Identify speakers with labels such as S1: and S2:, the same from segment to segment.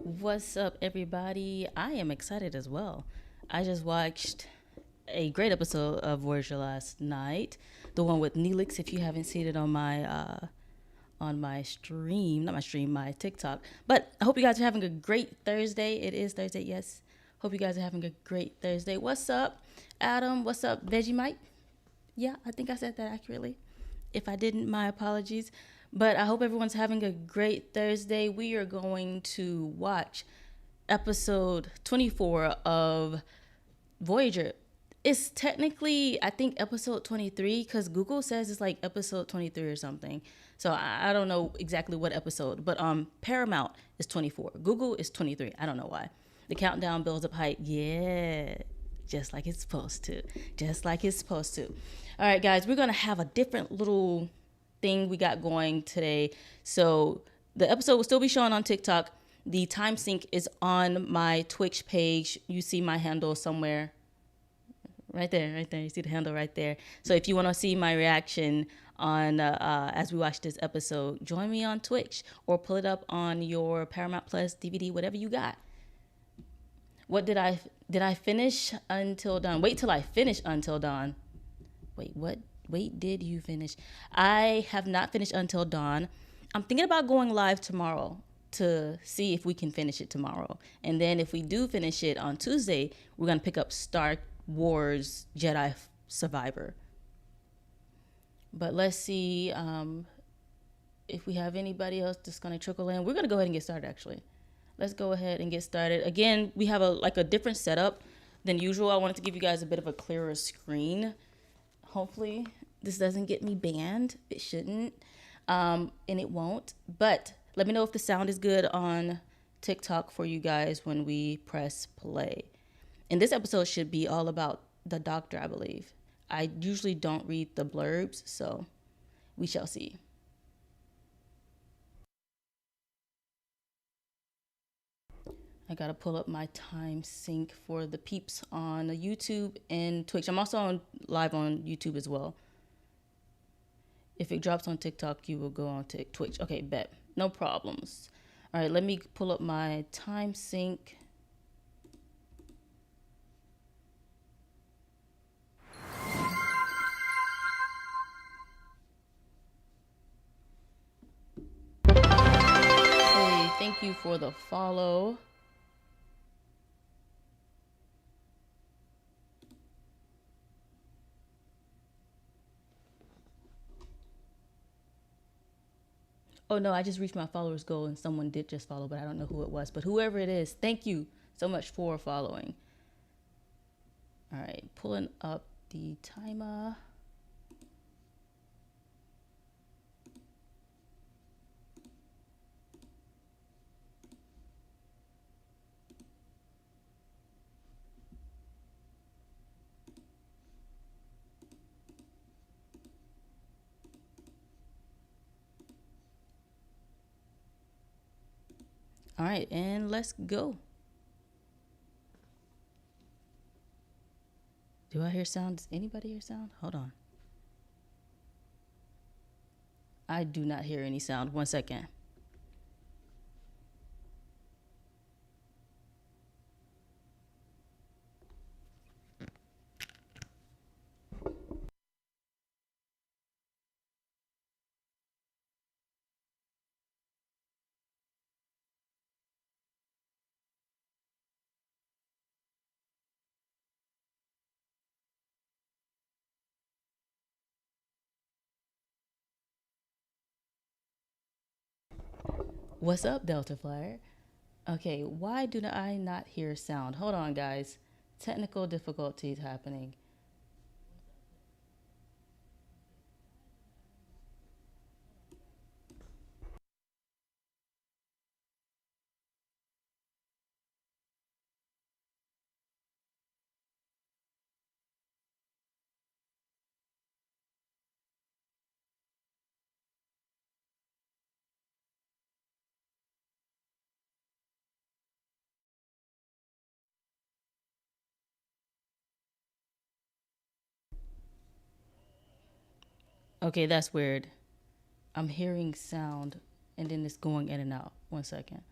S1: What's up, everybody? I am excited as well. I just watched a great episode of Voyager last night, the one with Neelix. If you haven't seen it on my stream, not my stream, my TikTok. But I hope you guys are having a great Thursday. It is Thursday, yes. Hope you guys are having a great Thursday. What's up, Adam? What's up, Vegemite? Yeah, I think I said that accurately. If I didn't, my apologies. But I hope everyone's having a great Thursday. We are going to watch episode 24 of Voyager. It's technically, I think, episode 23 because Google says it's like episode 23 or something. So I don't know exactly what episode, but Paramount is 24. Google is 23. I don't know why. The countdown builds up height. Yeah, just like it's supposed to. Just like it's supposed to. All right, guys, we're going to have a different little thing we got going today. So the episode will still be showing on TikTok. The time sync is on my Twitch page. You see my handle somewhere. Right there, right there. You see the handle right there. So if you want to see my reaction on as we watch this episode, join me on Twitch or pull it up on your Paramount Plus DVD, whatever you got. What did I finish until dawn? Wait till I finish until dawn. Wait, what? Wait, did you finish? I have not finished until dawn. I'm thinking about going live tomorrow to see if we can finish it tomorrow. And then if we do finish it on Tuesday, we're going to pick up Star Wars Jedi Survivor. But let's see if we have anybody else that's going to trickle in. We're going to go ahead and get started, actually. Let's go ahead and get started. Again, we have a different setup than usual. I wanted to give you guys a bit of a clearer screen. Hopefully this doesn't get me banned. It shouldn't, and it won't. But let me know if the sound is good on TikTok for you guys when we press play. And this episode should be all about the doctor, I believe. I usually don't read the blurbs, so we shall see. I gotta pull up my time sync for the peeps on YouTube and Twitch. I'm also live on YouTube as well. If it drops on TikTok, you will go on Twitch. Okay, bet. No problems. All right, let me pull up my time sync. Hey, thank you for the follow. Oh no, I just reached my followers goal and someone did just follow, but I don't know who it was. But whoever it is, thank you so much for following. All right, pulling up the timer. All right, and let's go. Do I hear sound? Does anybody hear sound? Hold on. I do not hear any sound. 1 second. What's up, Delta Flyer? Okay, why do I not hear sound? Hold on, guys. Technical difficulties happening. Okay, that's weird. I'm hearing sound and then it's going in and out. 1 second.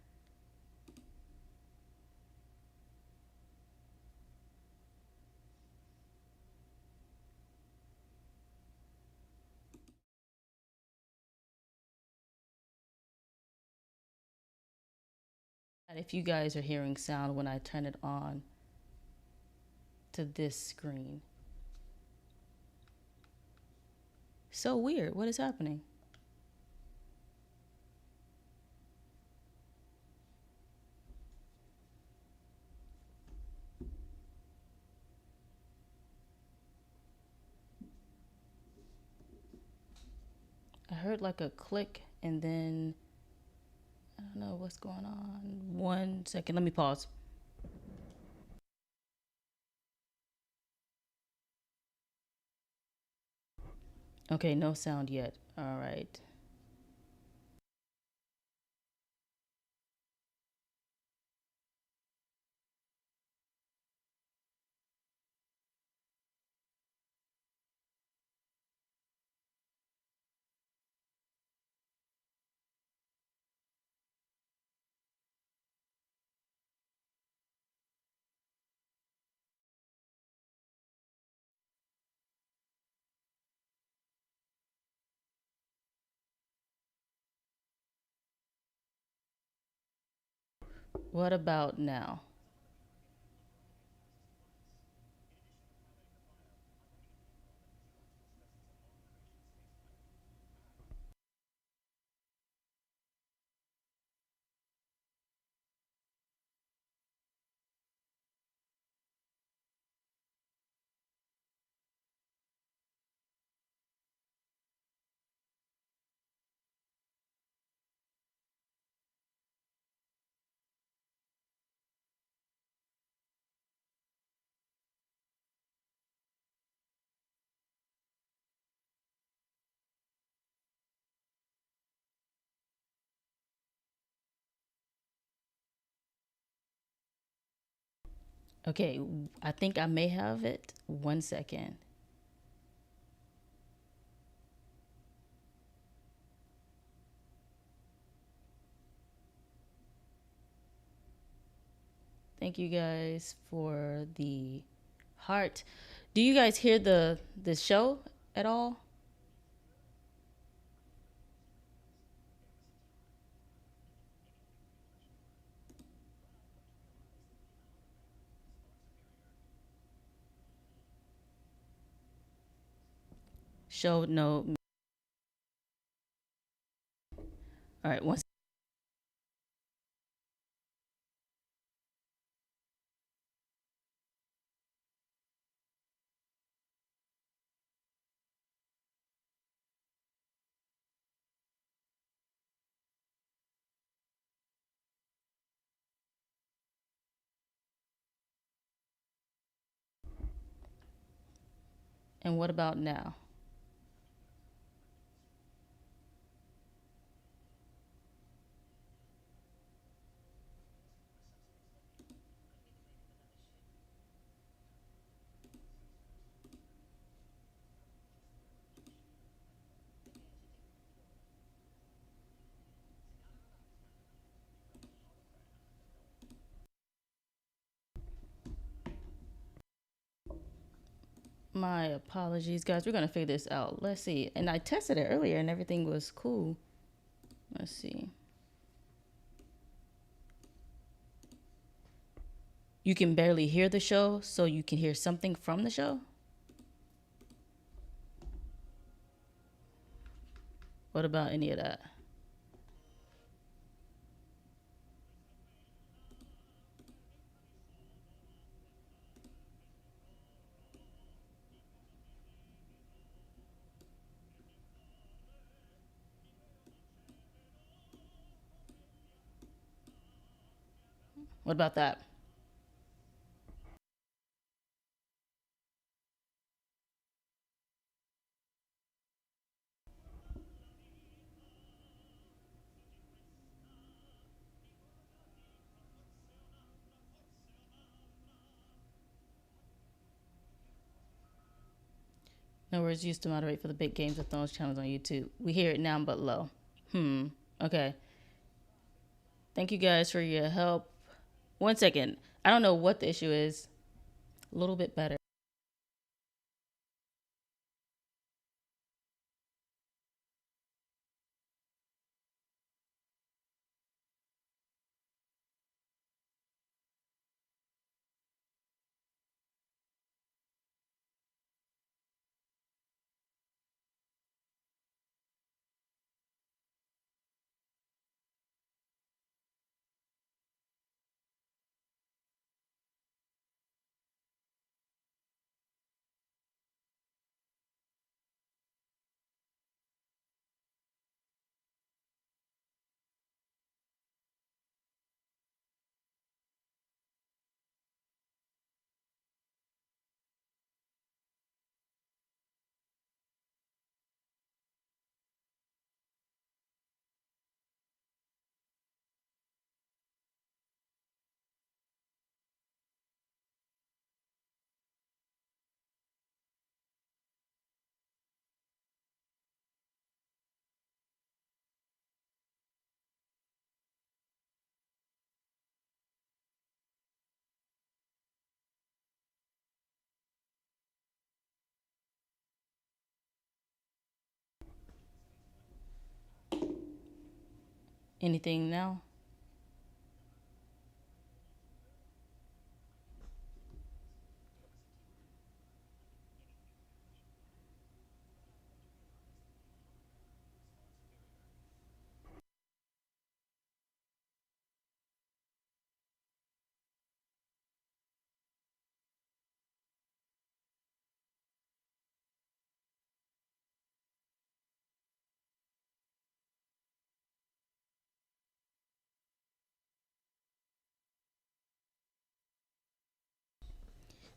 S1: if you guys are hearing sound when I turn it on to this screen. So weird. What is happening? I heard like a click and then I don't know what's going on. 1 second. Let me pause. Okay, no sound yet. All right. What about now? Okay, I think I may have it. 1 second. Thank you guys for the heart. Do you guys hear the show at all? Show no. All right, once. And what about now? My apologies, guys. We're gonna figure this out. Let's see. And I tested it earlier, and everything was cool. Let's see. You can barely hear the show, so you can hear something from the show. What about any of that? What about that? No words used to moderate for the big Games of Thrones channels on YouTube. We hear it now, but low. Okay. Thank you guys for your help. 1 second. I don't know what the issue is. A little bit better. Anything now?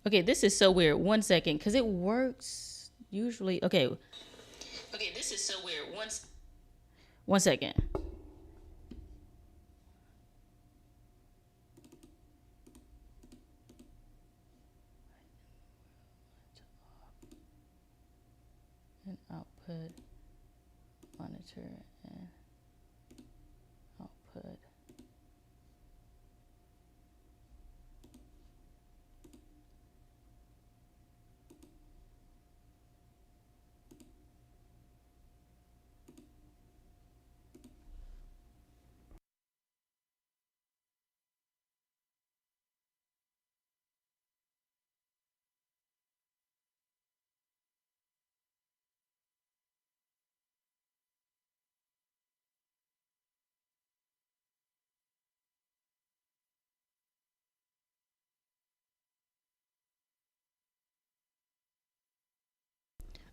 S1: Okay, this is so weird. 1 second, because it works usually. Okay. Okay, this is so weird. 1 second. And output, monitor, and output.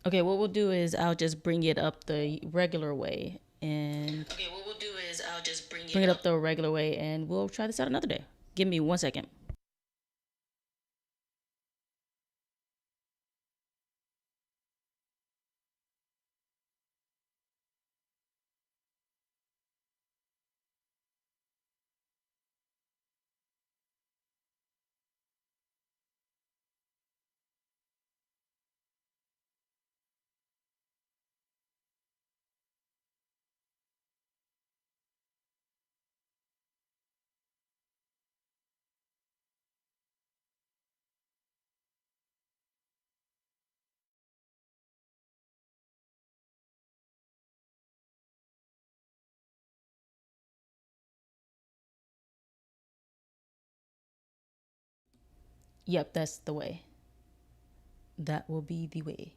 S1: Okay, what we'll do is I'll just bring it up the regular way, and okay, what we'll do is I'll just bring it up the regular way, and we'll try this out another day. Give me 1 second. Yep, that's the way. That will be the way.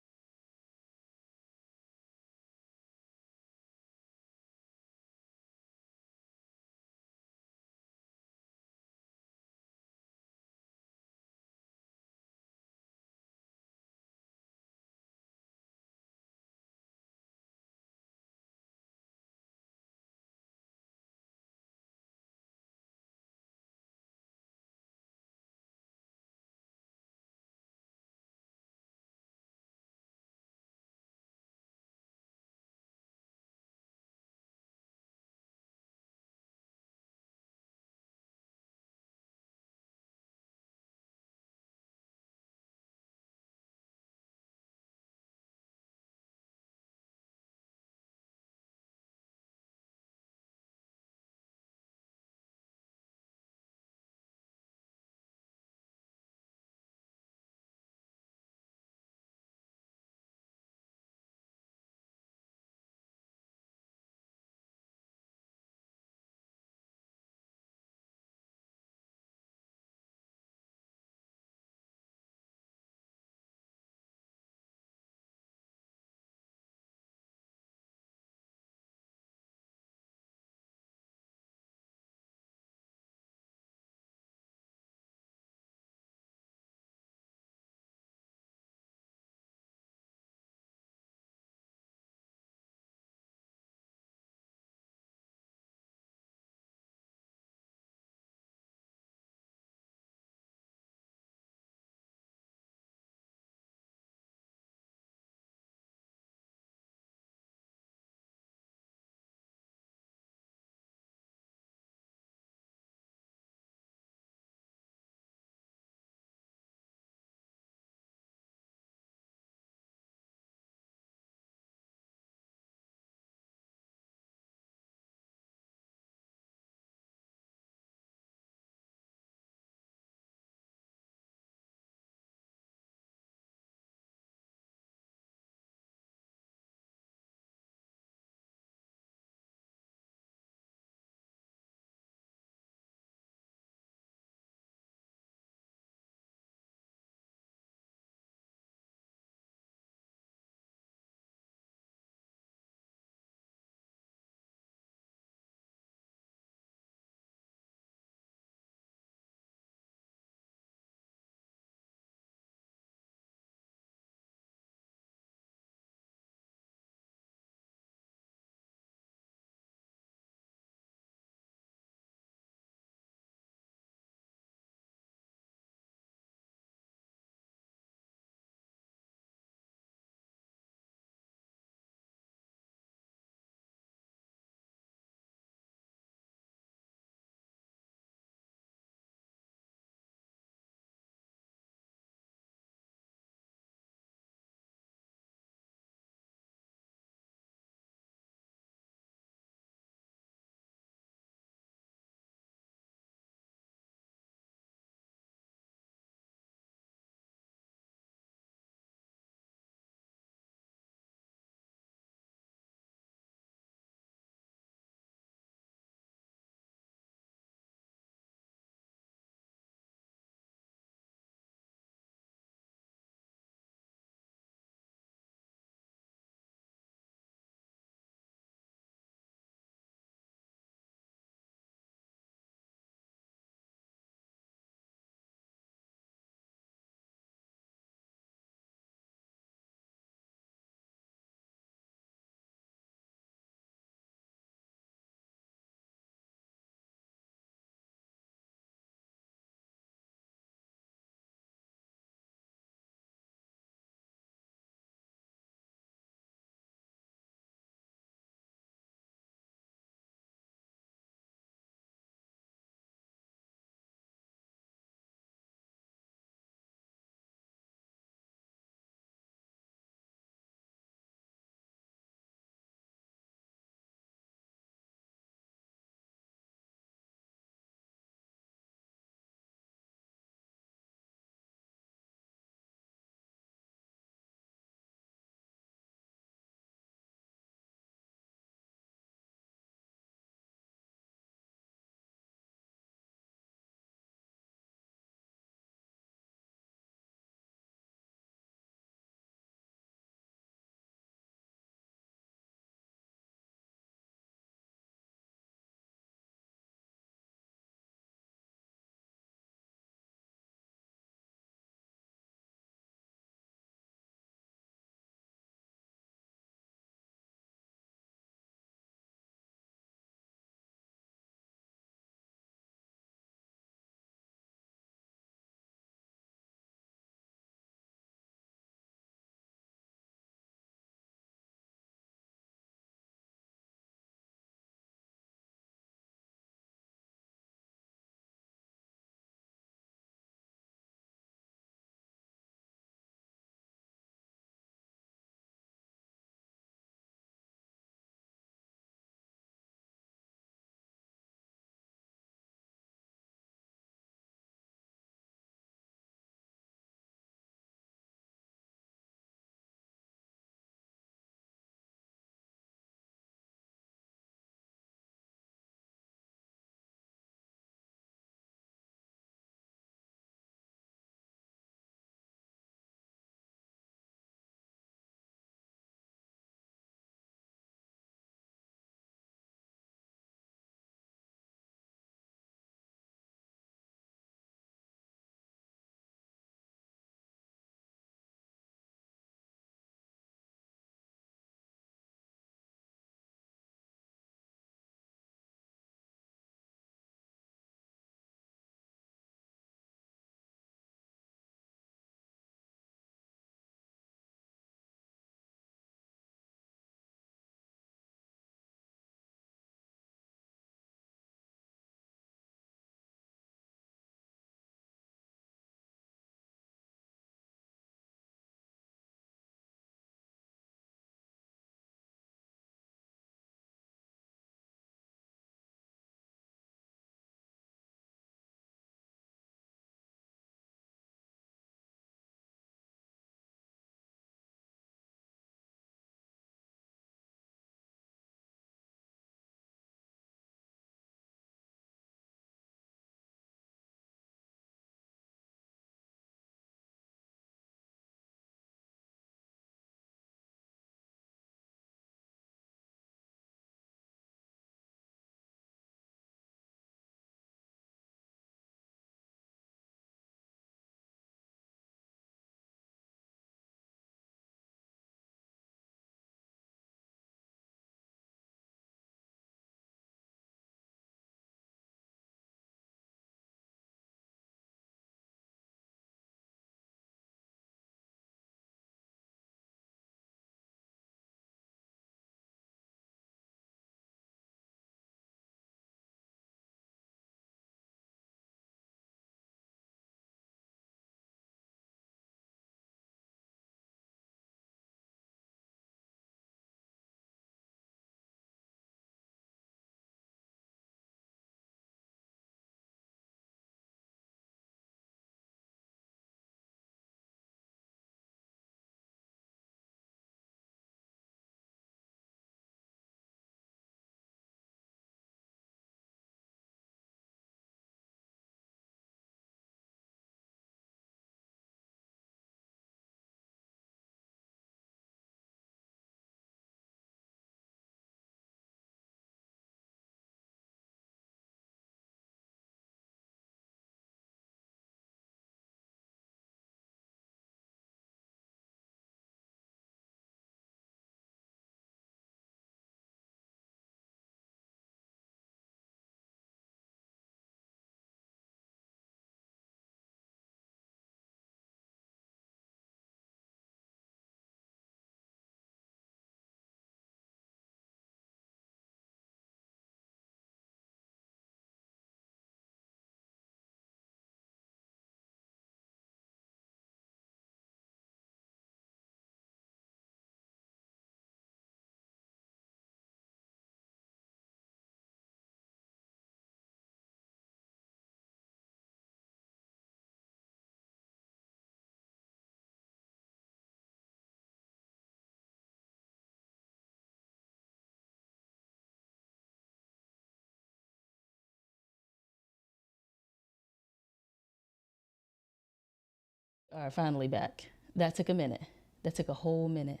S1: All right, finally back. That took a minute. That took a whole minute.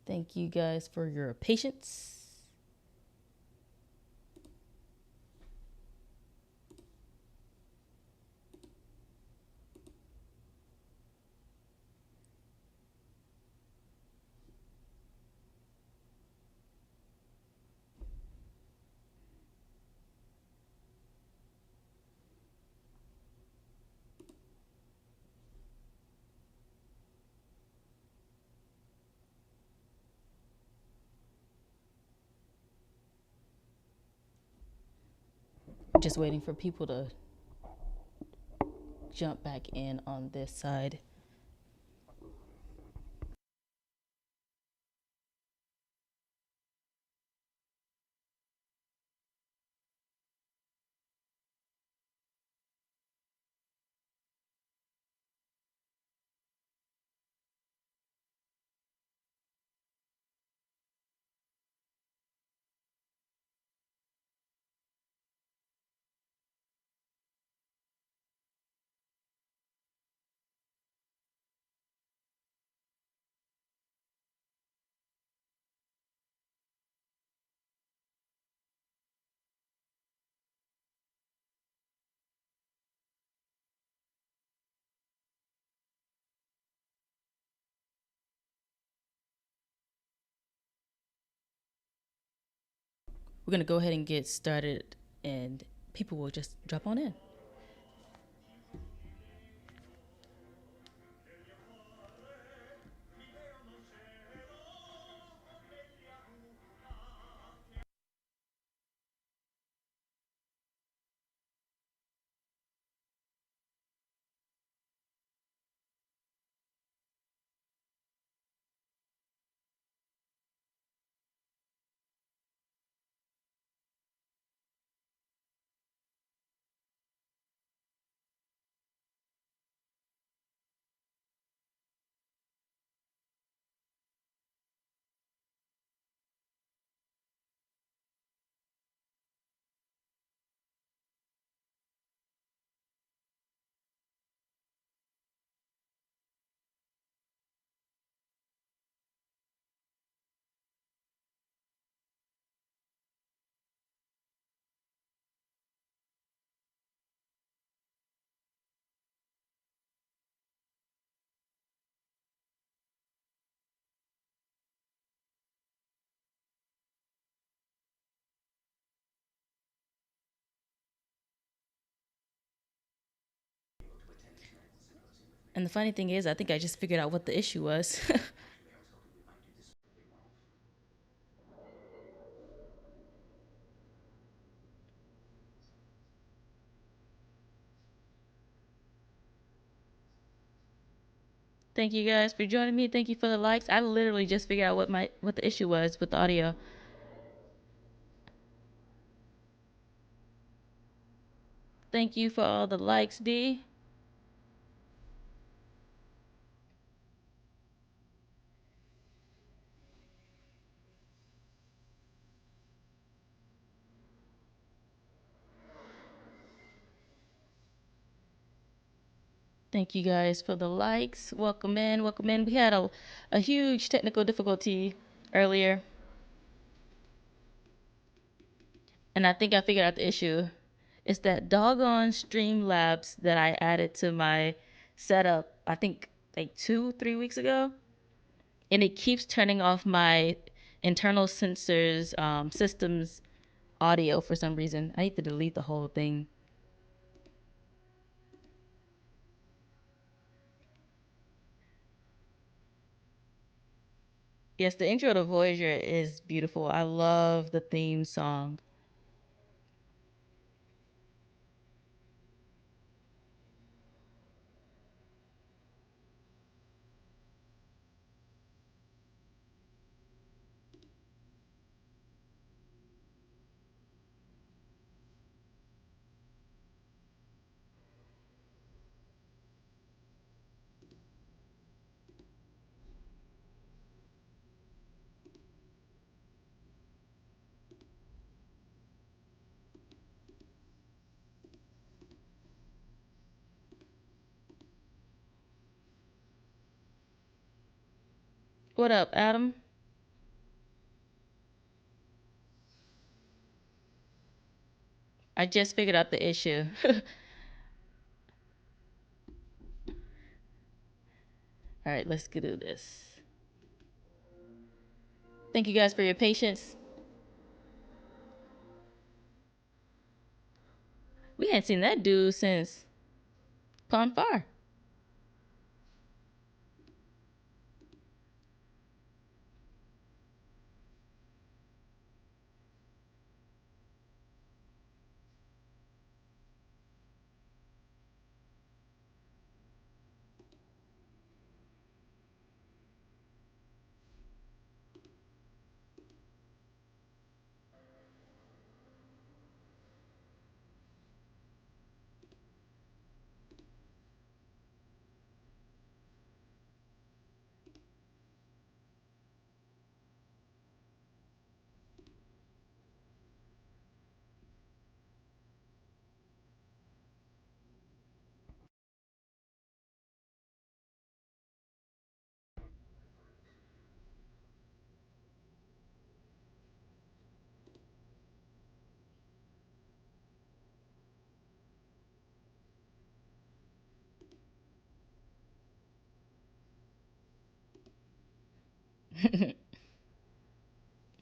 S1: Thank you guys for your patience. Just waiting for people to jump back in on this side. We're going to go ahead and get started, and people will just drop on in. And the funny thing is, I think I just figured out what the issue was. Thank you guys for joining me. Thank you for the likes. I literally just figured out what the issue was with the audio. Thank you for all the likes, D. Thank you guys for the likes. Welcome in, welcome in. We had a huge technical difficulty earlier, and I think I figured out the issue. It's that doggone Streamlabs that I added to my setup, I think like 3 weeks ago. And it keeps turning off my internal sensors systems audio for some reason. I need to delete the whole thing. Yes, the intro to Voyager is beautiful. I love the theme song. What up, Adam? I just figured out the issue. All right, let's do this. Thank you guys for your patience. We hadn't seen that dude since Pond Far.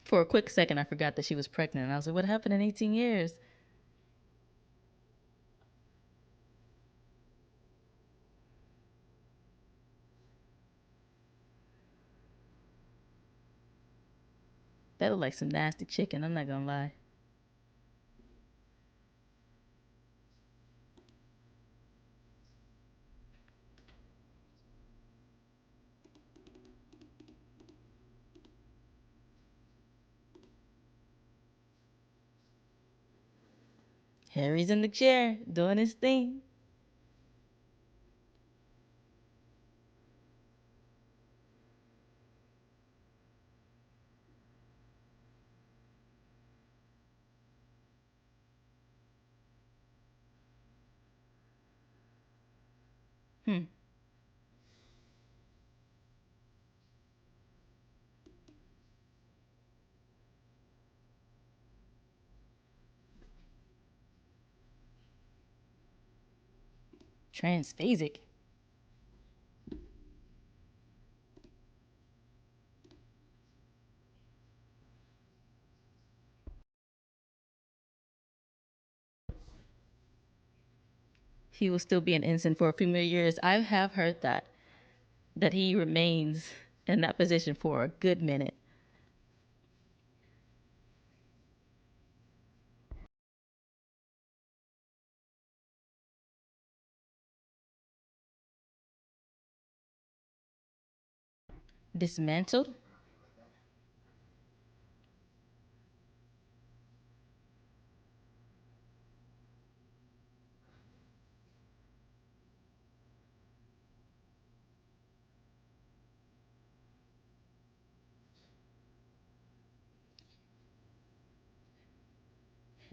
S1: For a quick second, I forgot that she was pregnant. I was like, what happened in 18 years? That looked like some nasty chicken, I'm not gonna lie. Harry's in the chair, doing his thing. Hmm. Transphasic. He will still be an ensign for a few more years. I have heard that he remains in that position for a good minute. Dismantled?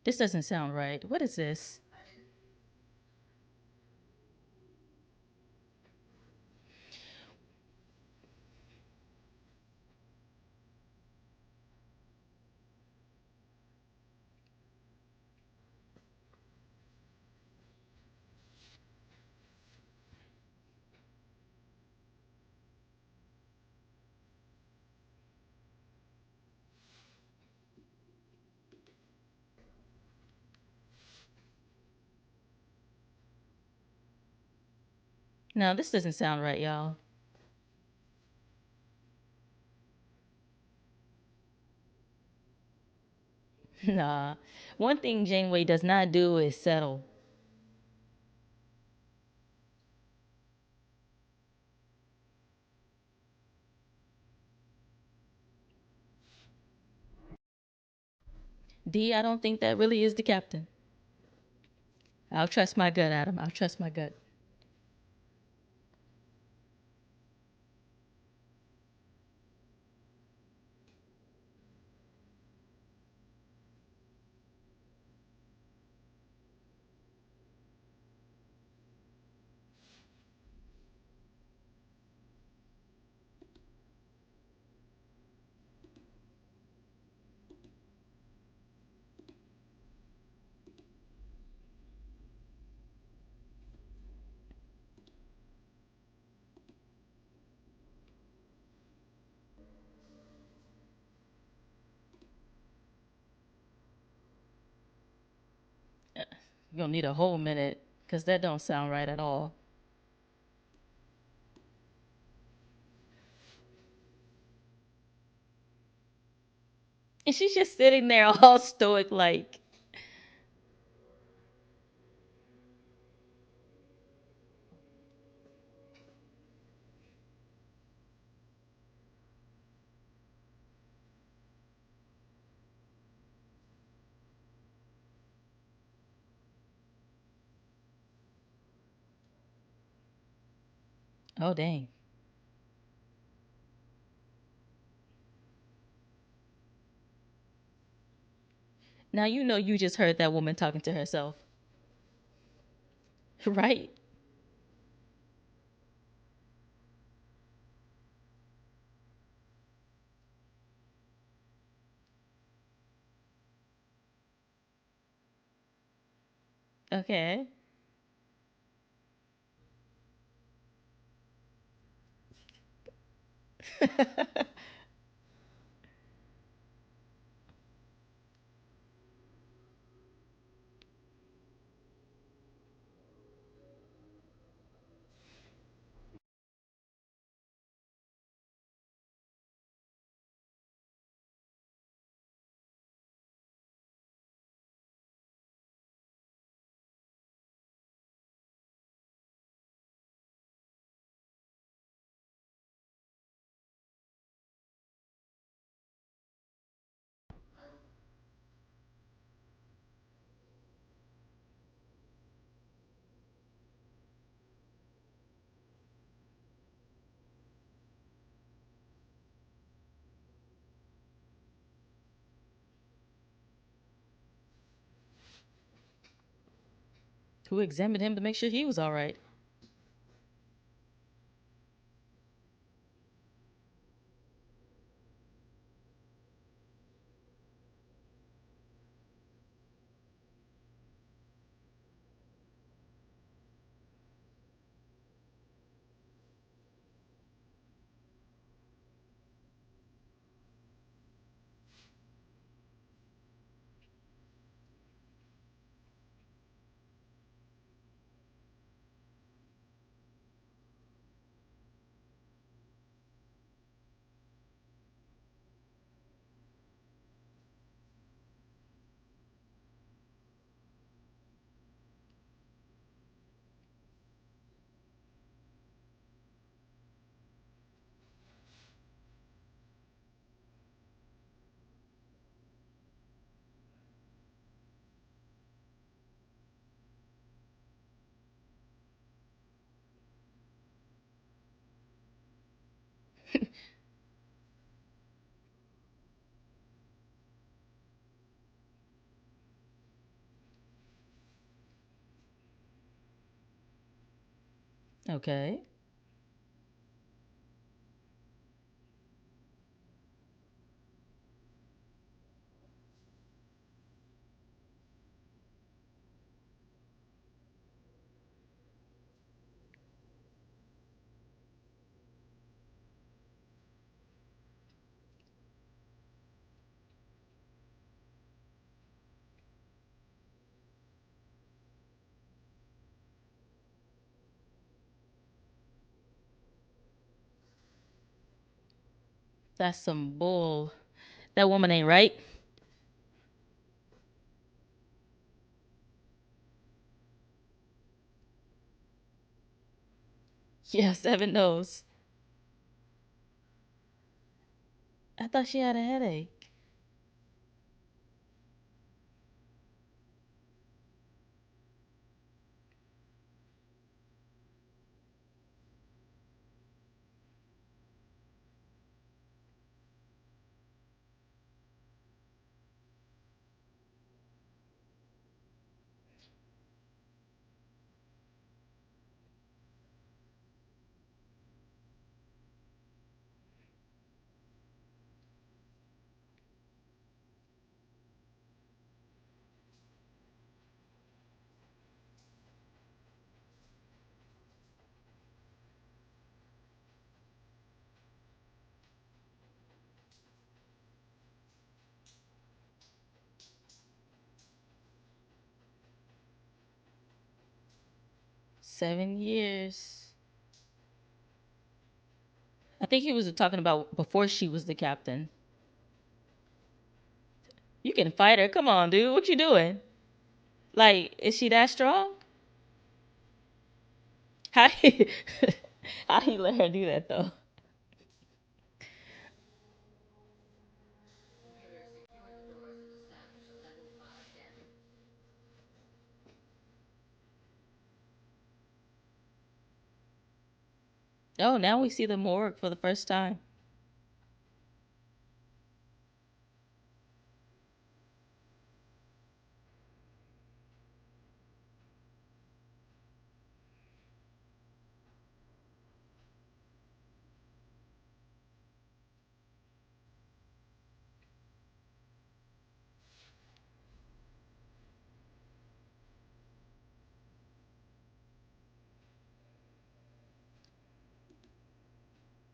S1: This doesn't sound right. What is this? No, this doesn't sound right, y'all. Nah. One thing Janeway does not do is settle. D, I don't think that really is the captain. I'll trust my gut, Adam. I'll trust my gut. You're gonna need a whole minute because that don't sound right at all. And she's just sitting there all stoic, like, oh, dang. Now you know you just heard that woman talking to herself, right? Okay. Who examined him to make sure he was all right? Okay. That's some bull. That woman ain't right. Yeah, seven knows. I thought she had a headache. 7 years. I think he was talking about before she was the captain. You can fight her. Come on, dude. What you doing? Like, is she that strong? How do you, how do you let her do that though? Oh, now we see the morgue for the first time.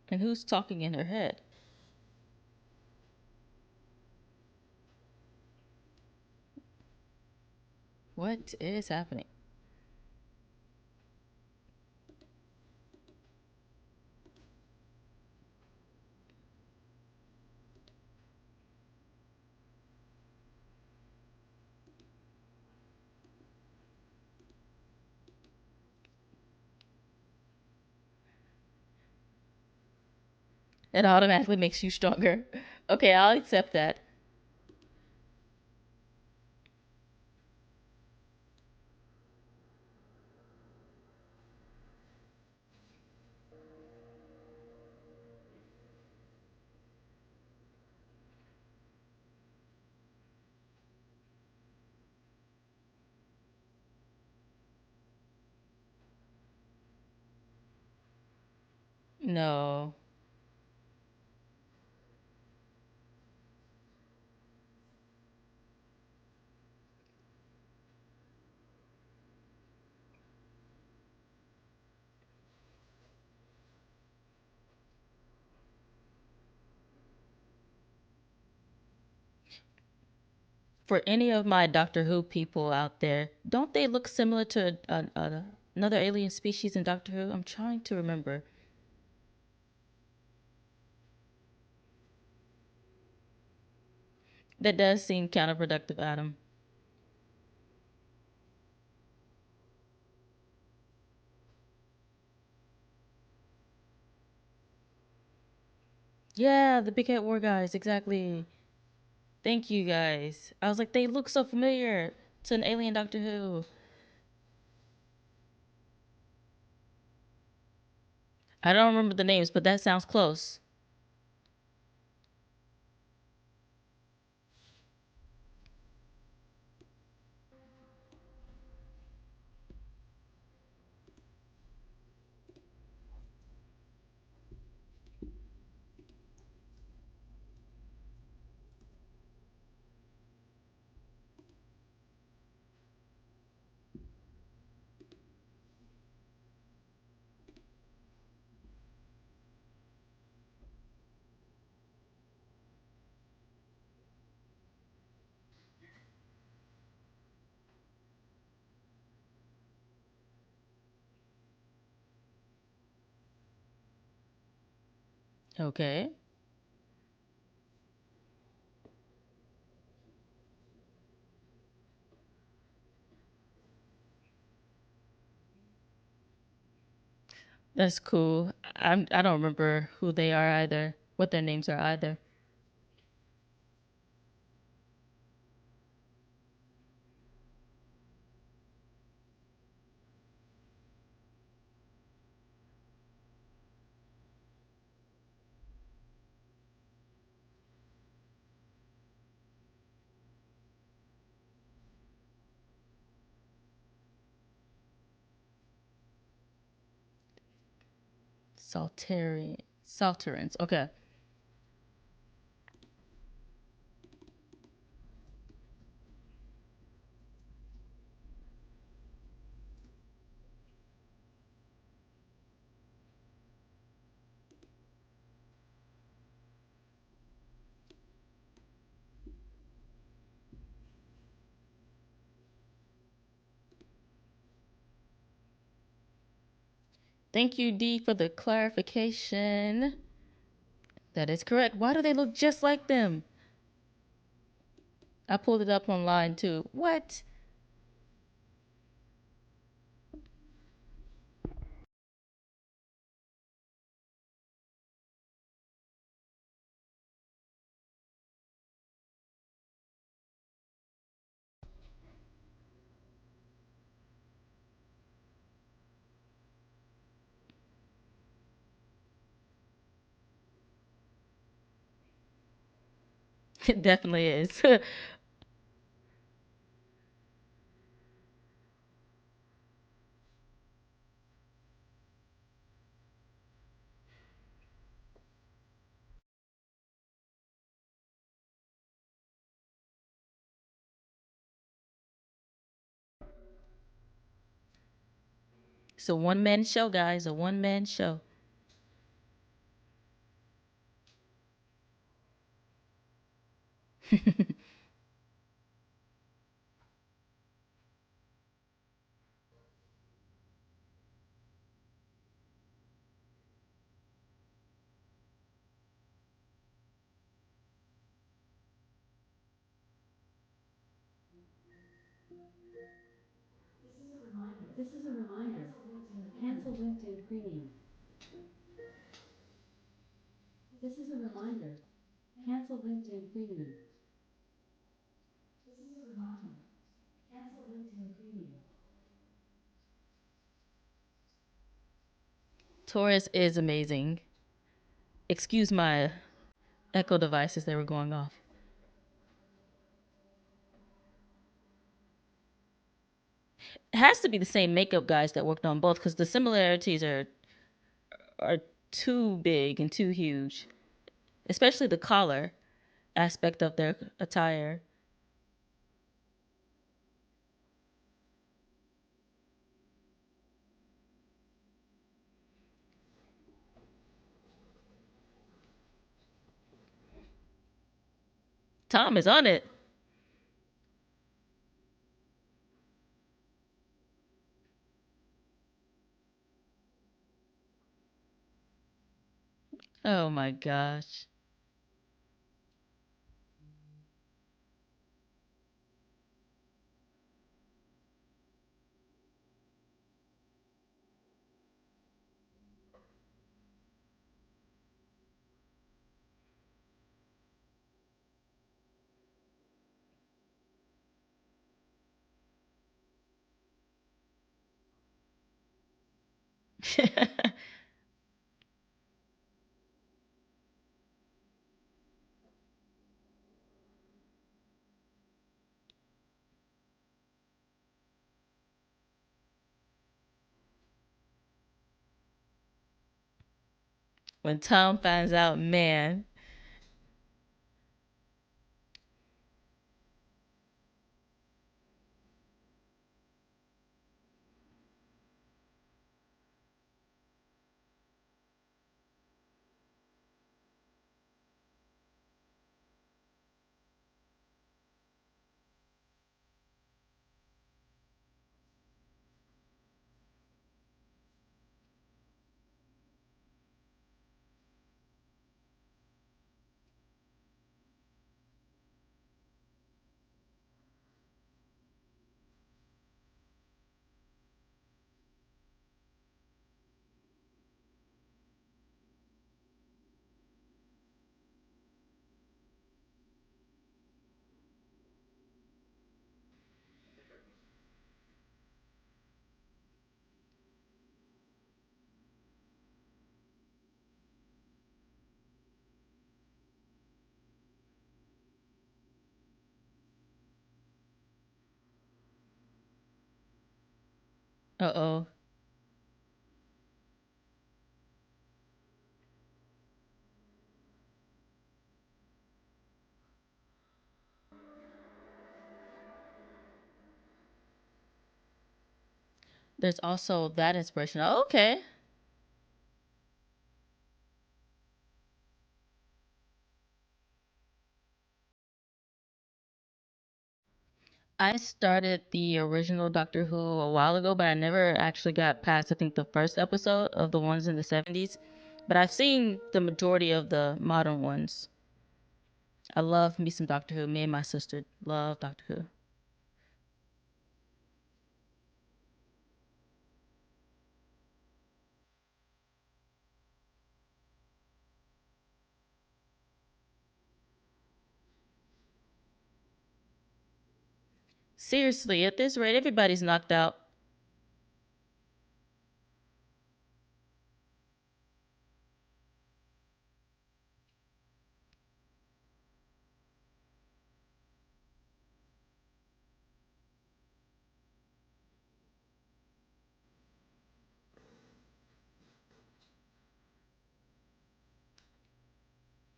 S1: And who's talking in her head? What is happening? It automatically makes you stronger. Okay, I'll accept that. No. For any of my Doctor Who people out there, don't they look similar to another alien species in Doctor Who? I'm trying to remember. That does seem counterproductive, Adam. Yeah, the Big Head War guys, exactly. Thank you guys. I was like, they look so familiar to an alien Doctor Who. I don't remember the names, but that sounds close. Okay. That's cool. I don't remember who they are either, what their names are either. Salterans. Okay. Thank you, D, for the clarification. That is correct. Why do they look just like them? I pulled it up online too. What? It definitely is. It's a one man show, guys. A one man show.
S2: This is a reminder. Cancel LinkedIn Premium. This is a reminder. Cancel LinkedIn Premium. This is a reminder. Cancel LinkedIn Premium.
S1: Taurus is amazing. Excuse my echo devices, they were going off. It has to be the same makeup guys that worked on both because the similarities are too big and too huge, especially the collar aspect of their attire. Tom is on it. Oh my gosh. When Tom finds out, man. Uh oh. There's also that inspiration. Oh, okay. I started the original Doctor Who a while ago, but I never actually got past, I think, the first episode of the ones in the 70s. But I've seen the majority of the modern ones. I love me some Doctor Who. Me and my sister love Doctor Who. Seriously, at this rate, everybody's knocked out.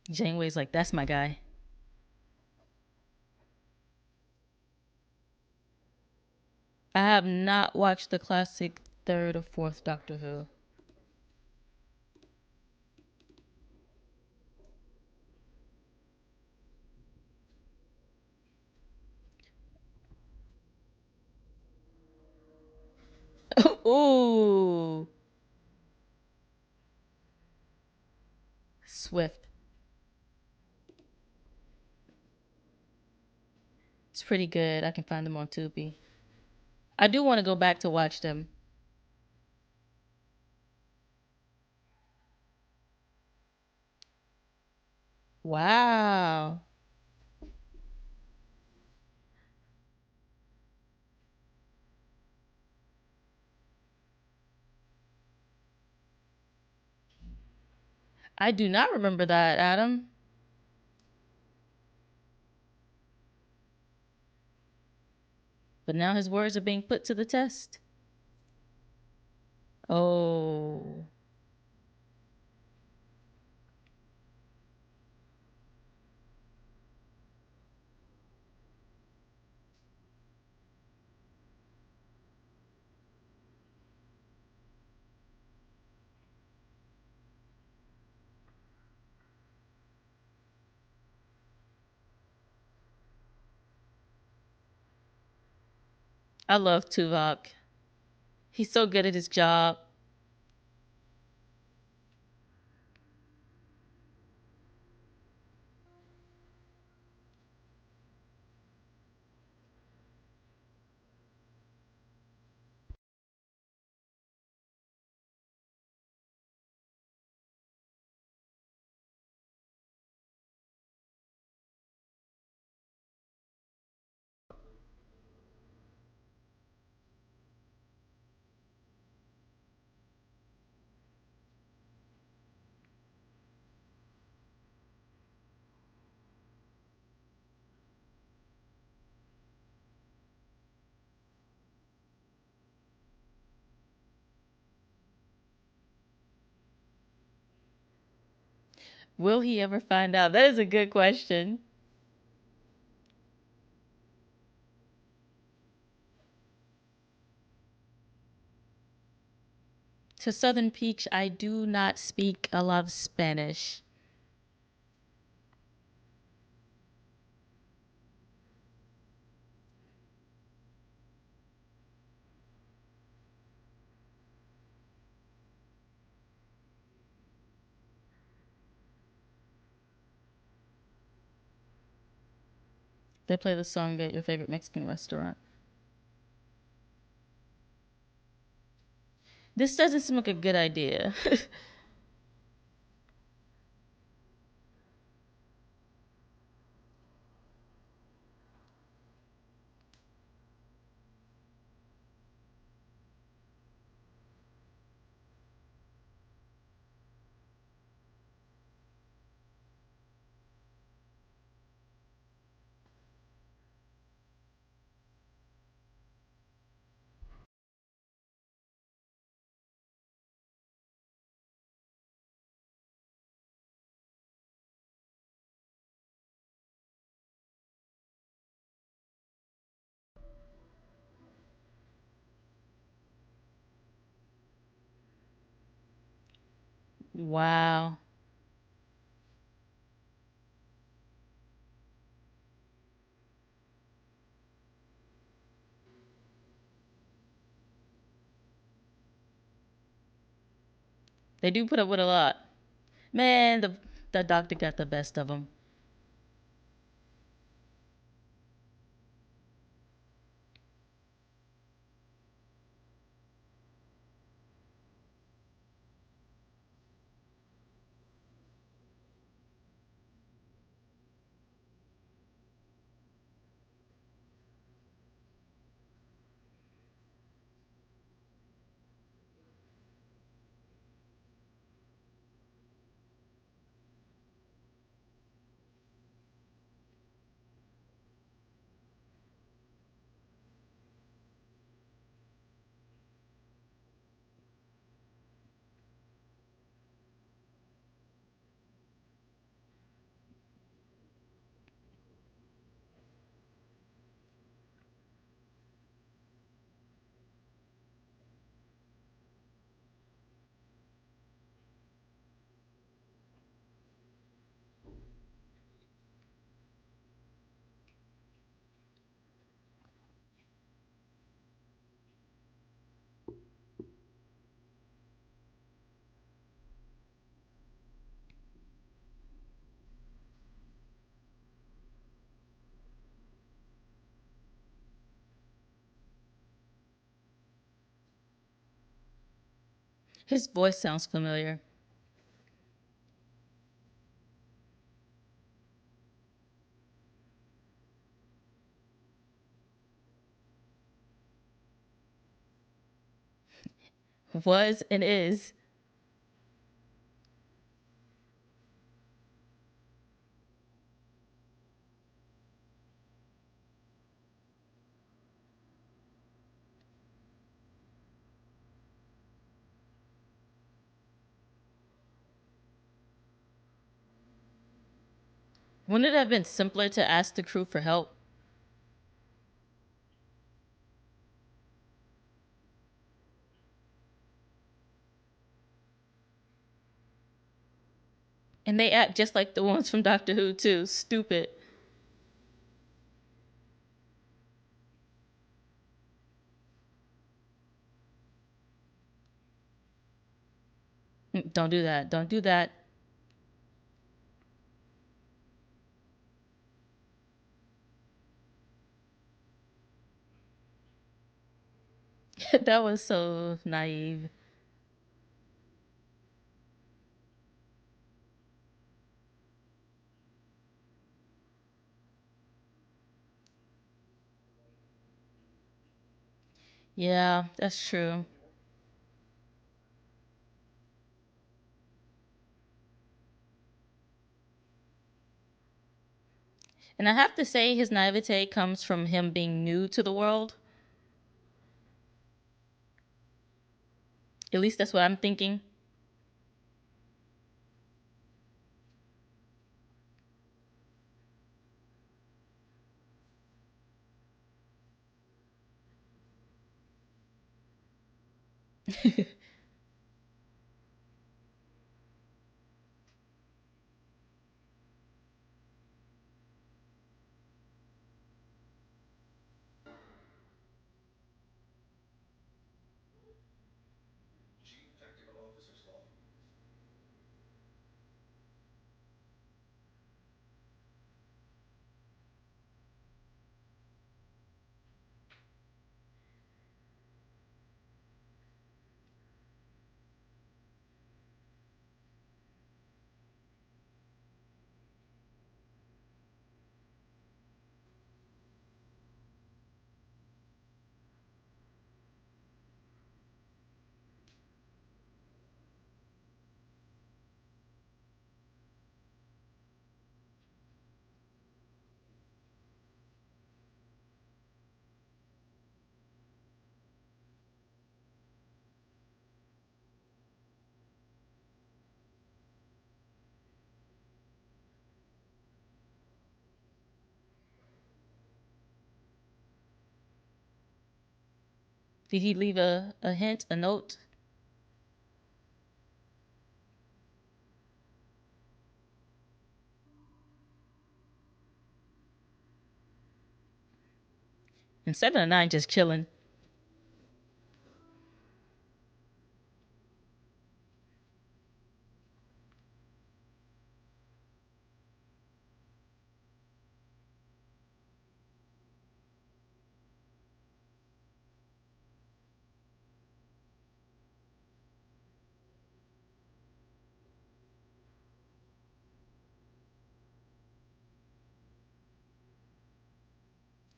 S1: Janeway's like, that's my guy. I have not watched the classic third or fourth Doctor Who. Ooh, Swift. It's pretty good. I can find them on Tubi. I do want to go back to watch them. Wow. I do not remember that, Adam. But now his words are being put to the test. Oh, I love Tuvok. He's so good at his job. Will he ever find out? That is a good question. To Southern Peaks, I do not speak a lot of Spanish. They play the song at your favorite Mexican restaurant. This doesn't seem like a good idea. Wow. They do put up with a lot. Man, the doctor got the best of them. His voice sounds familiar. Was and is. Wouldn't it have been simpler to ask the crew for help? And they act just like the ones from Doctor Who, too. Stupid. Don't do that. Don't do that. That was so naive. Yeah, that's true. And I have to say, his naivete comes from him being new to the world. At least that's what I'm thinking. Did he leave a hint, a note? And 7 and 9 just chilling.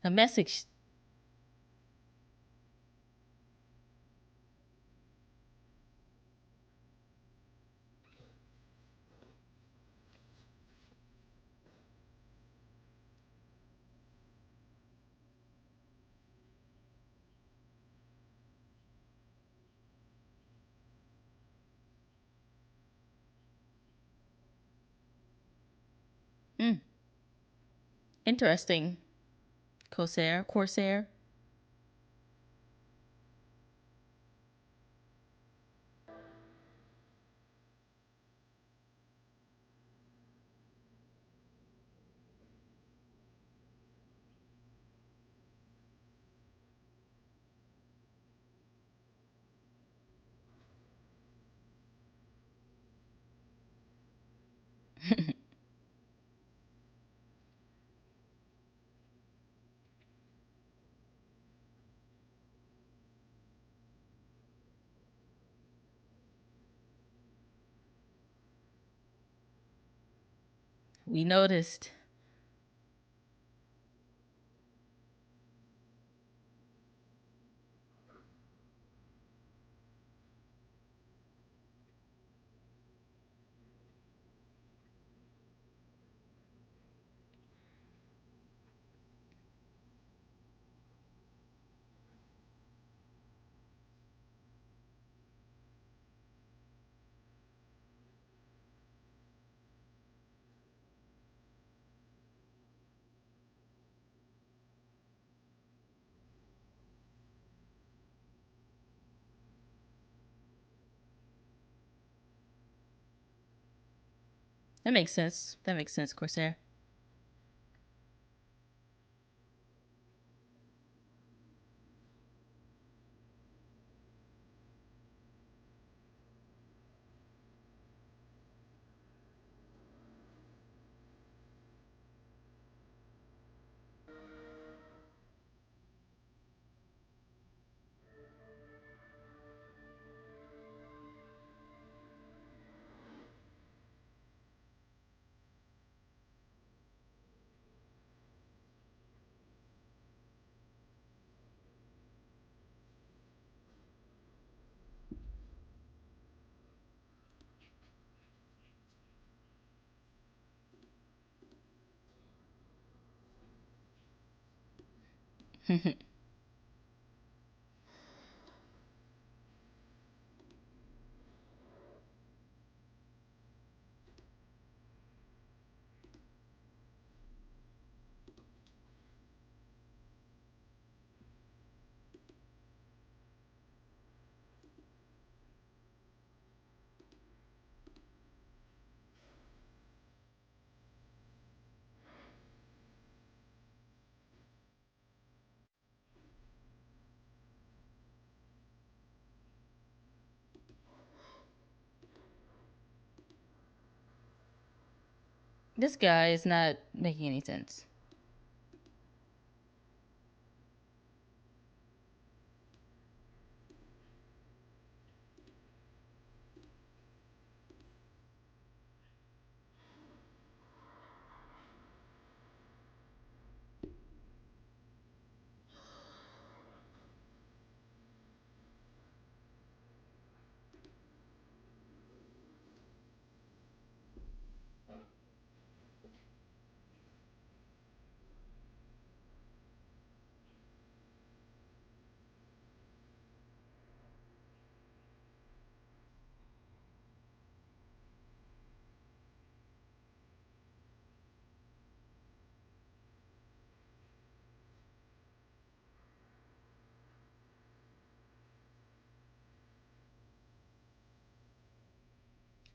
S1: A message. Mm, interesting. Corsair. We noticed. That makes sense. That makes sense, Corsair. This guy is not making any sense.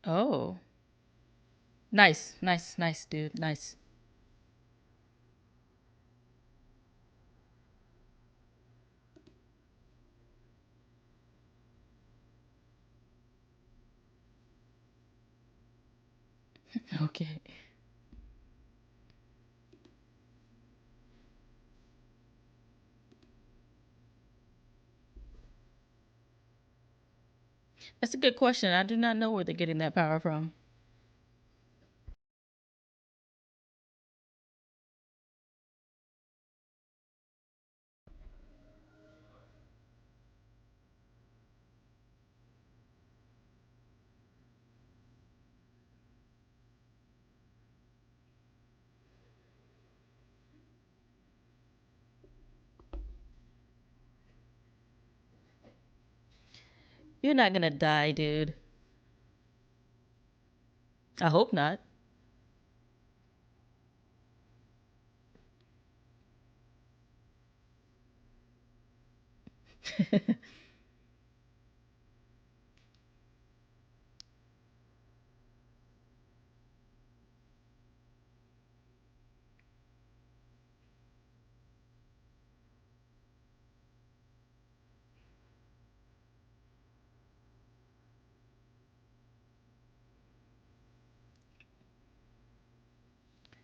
S1: Oh. Nice, nice, nice, dude. Nice. Okay. That's a good question. I do not know where they're getting that power from. You're not gonna die, dude. I hope not.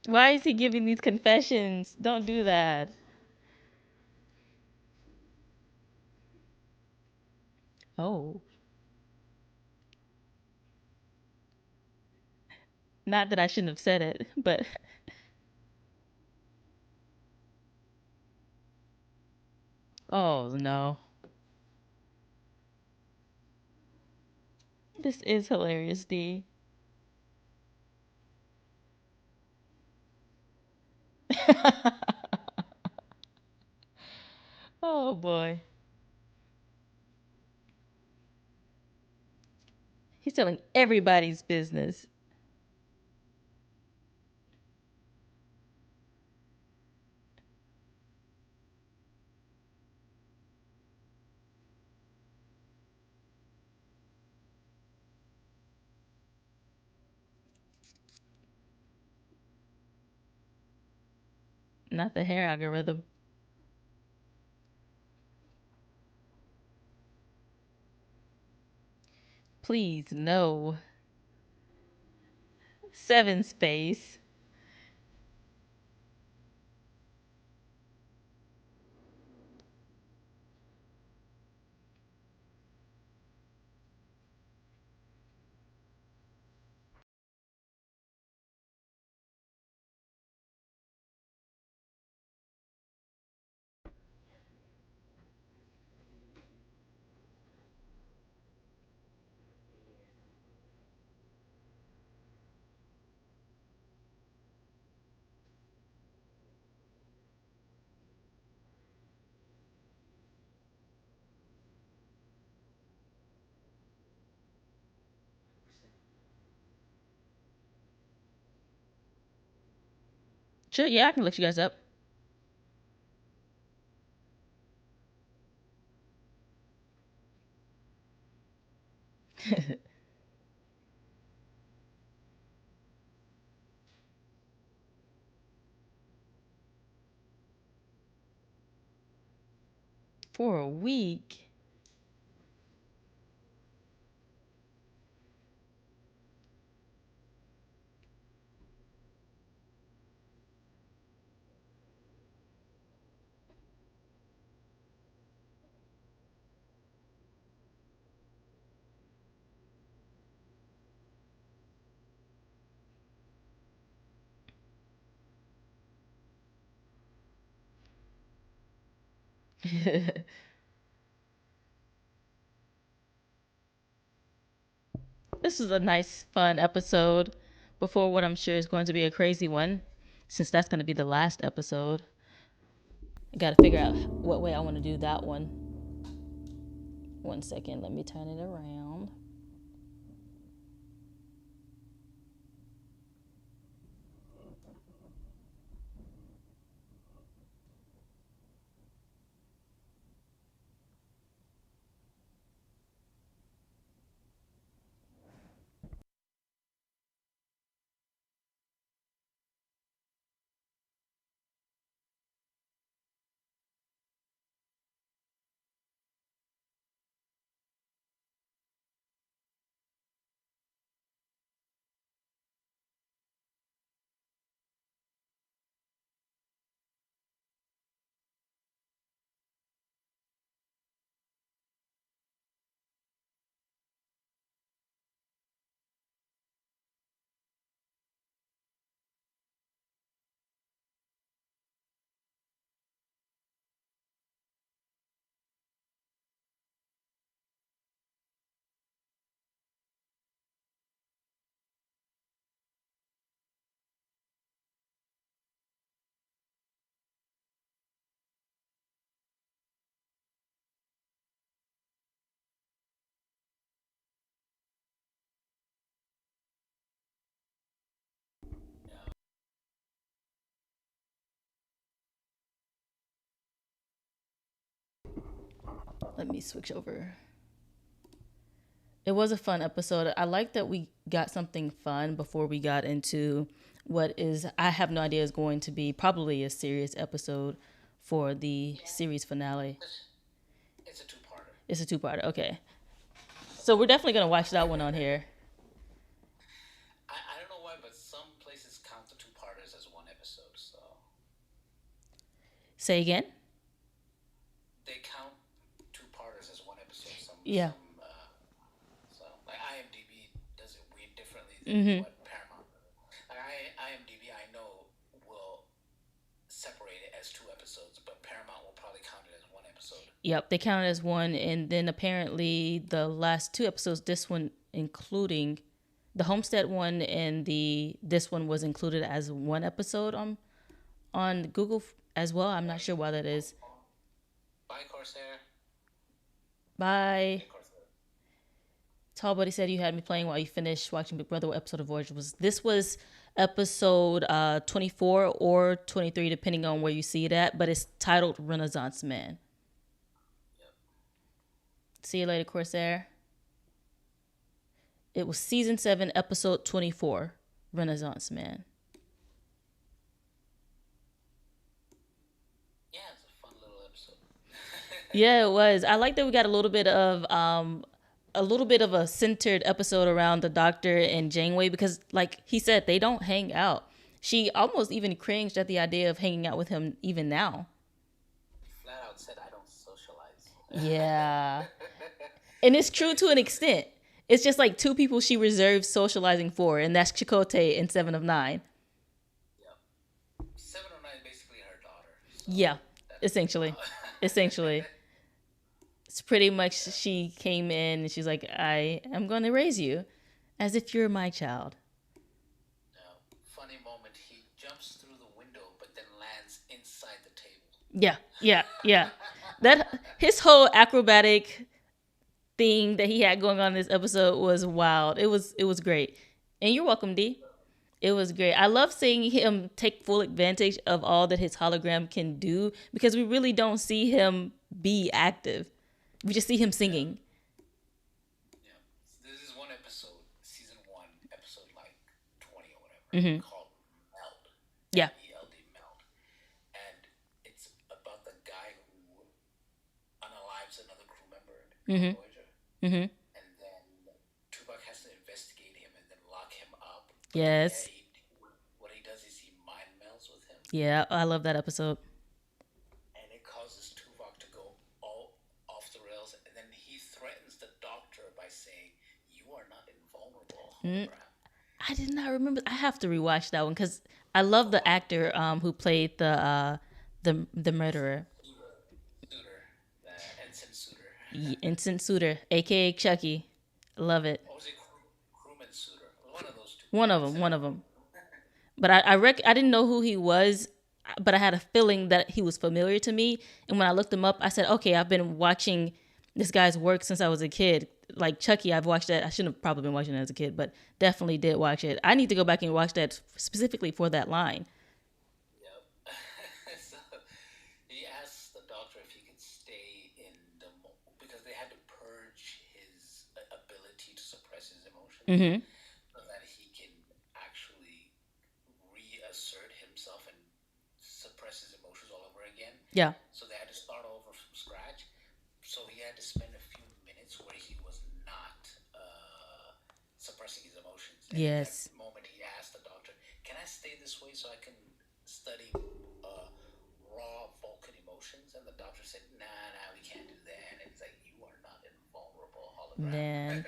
S1: Why is he giving these confessions? Don't do that. Oh. Not that I shouldn't have said it, but oh no. This is hilarious, D. Oh boy. He's telling everybody's business. Not the hair algorithm. Please, no. Seven space. Sure, yeah, I can look you guys up. For a week. This is a nice, fun episode before what I'm sure is going to be a crazy one, since that's going to be the last episode. I got to figure out what way I want to do that one. 1 second, let me turn it around. Let me switch over. It was a fun episode. I like that we got something fun before we got into what is, I have no idea, is going to be probably a serious episode for the series finale.
S3: It's a two-parter.
S1: It's a two-parter. Okay. So we're definitely going to watch that one on here.
S3: I don't know why, but some places count the two-parters as one episode, so.
S1: Say again?
S3: They count two-parters as one episode.
S1: Yeah.
S3: So, like IMDb does it weird differently than what Paramount does. Like IMDb, I know, will separate it as two episodes, but Paramount will probably count it as one episode.
S1: Yep, they count it as one, and then apparently the last two episodes, this one including the Homestead one and this one was included as one episode on Google as well. I'm not sure why that is.
S3: Bye, Corsair.
S1: Bye. Tall Buddy said you had me playing while you finished watching Big Brother. What episode of Voyager was this? Was episode 24 or 23, depending on where you see it at, but it's titled Renaissance Man.
S3: Yep.
S1: See you later, Corsair. It was season 7, episode 24, Renaissance Man.
S3: Yeah, it's a fun little episode.
S1: Yeah, it was. I like that we got a little bit of a centered episode around the Doctor and Janeway because, like he said, they don't hang out. She almost even cringed at the idea of hanging out with him even now.
S3: Flat out said, I don't socialize.
S1: Yeah. And it's true to an extent. It's just like two people she reserves socializing for, and that's Chakotay and 7 of 9.
S3: Yep. 7 of 9 is basically her daughter. So
S1: Yeah, essentially. Essentially. It's pretty much she came in and she's like, I am going to raise you as if you're my child.
S3: No. Funny moment, he jumps through the window but then lands inside the table.
S1: Yeah. That his whole acrobatic thing that he had going on in this episode was wild. It was great. And you're welcome, D. It was great. I love seeing him take full advantage of all that his hologram can do because we really don't see him be active. We just see him singing.
S3: Yeah. This is one episode, season 1, episode like 20 or whatever, called Meld.
S1: Yeah.
S3: ELD Meld. And it's about the guy who unalives another crew member in Voyager. And then Tuvok has to investigate him and then lock him up.
S1: Yes.
S3: What he does is he mind melds with him.
S1: Yeah, I love that episode.
S3: And it causes Tuvok to go all off the rails. And then he threatens the Doctor by saying, you are not invulnerable, hologram.
S1: I did not remember. I have to rewatch that one because I love the actor who played the murderer.
S3: Ensign Suitor.
S1: Ensign Suitor, aka Chucky. Love it.
S3: Or was it Crewman Suitor? One of those two.
S1: One of them. But I didn't know who he was, but I had a feeling that he was familiar to me. And when I looked him up, I said, okay, I've been watching this guy's work since I was a kid. Like Chucky, I've watched that. I shouldn't have probably been watching it as a kid, but definitely did watch it. I need to go back and watch that specifically for that line.
S3: Yep. So he asks the Doctor if he could stay in the because they had to purge his ability to suppress his emotions so that he can actually reassert himself and suppress his emotions all over again.
S1: Yeah.
S3: So they had to start over from scratch. So he had to spend a few minutes where he was not suppressing his emotions. And
S1: Yes.
S3: at that moment, he asked the Doctor, "Can I stay this way so I can study raw Vulcan emotions?" And the Doctor said, "Nah, we can't do that." And it's like, "You are not invulnerable, hologram."
S1: Man,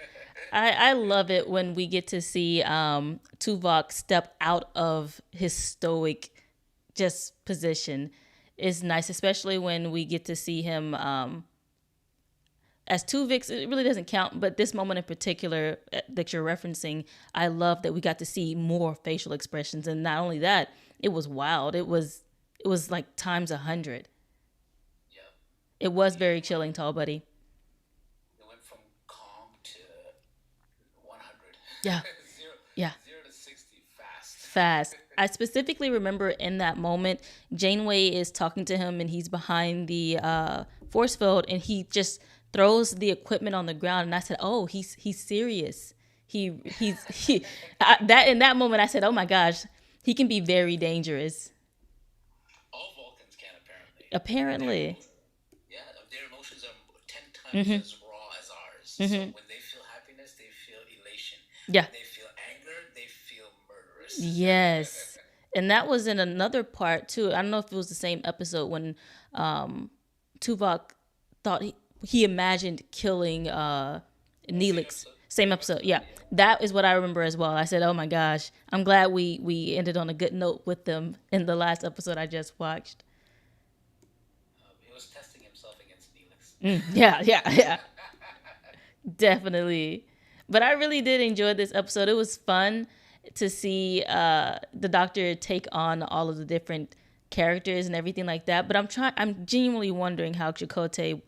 S1: I love it when we get to see Tuvok step out of his stoic just position. It's nice, especially when we get to see him as Tuvix. It really doesn't count, but this moment in particular that you're referencing, I love that we got to see more facial expressions. And not only that, it was wild. It was like times 100.
S3: Yep.
S1: It was very chilling, Tall Buddy.
S3: It went from calm to 100.
S1: Yeah. Yeah.
S3: 0 to 60
S1: Fast. I specifically remember in that moment, Janeway is talking to him and he's behind the force field and he just throws the equipment on the ground, and I said, "Oh, he's serious. He that in that moment I said, "Oh my gosh, he can be very dangerous."
S3: All Vulcans can apparently.
S1: Apparently.
S3: Their emotions are 10 times as raw as ours. So when they feel happiness, they feel elation.
S1: Yeah.
S3: When they feel anger, they feel murderous.
S1: Yes. And that was in another part too. I don't know if it was the same episode when Tuvok thought he imagined killing Neelix. Same episode. Yeah. That is what I remember as well. I said, "Oh my gosh, I'm glad we ended on a good note with them in the last episode I just watched."
S3: He was testing himself against Neelix.
S1: Yeah. Definitely. But I really did enjoy this episode. It was fun to see the Doctor take on all of the different characters and everything like that. But I'm genuinely wondering how Chakotay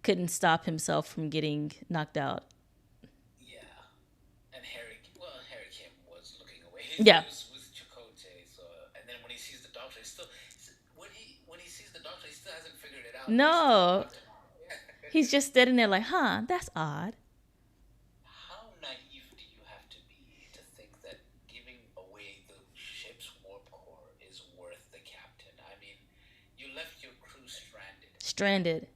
S1: couldn't stop himself from getting knocked out.
S3: Yeah. And Harry Kim was looking away.
S1: Yeah.
S3: He was with Chakotay. So, and then when he sees the Doctor, when he sees the Doctor, he still hasn't figured it out.
S1: No. He's just standing there like, "Huh, that's odd."
S3: How naive do you have to be to think that giving away the ship's warp core is worth the captain? I mean, you left your crew
S1: Stranded.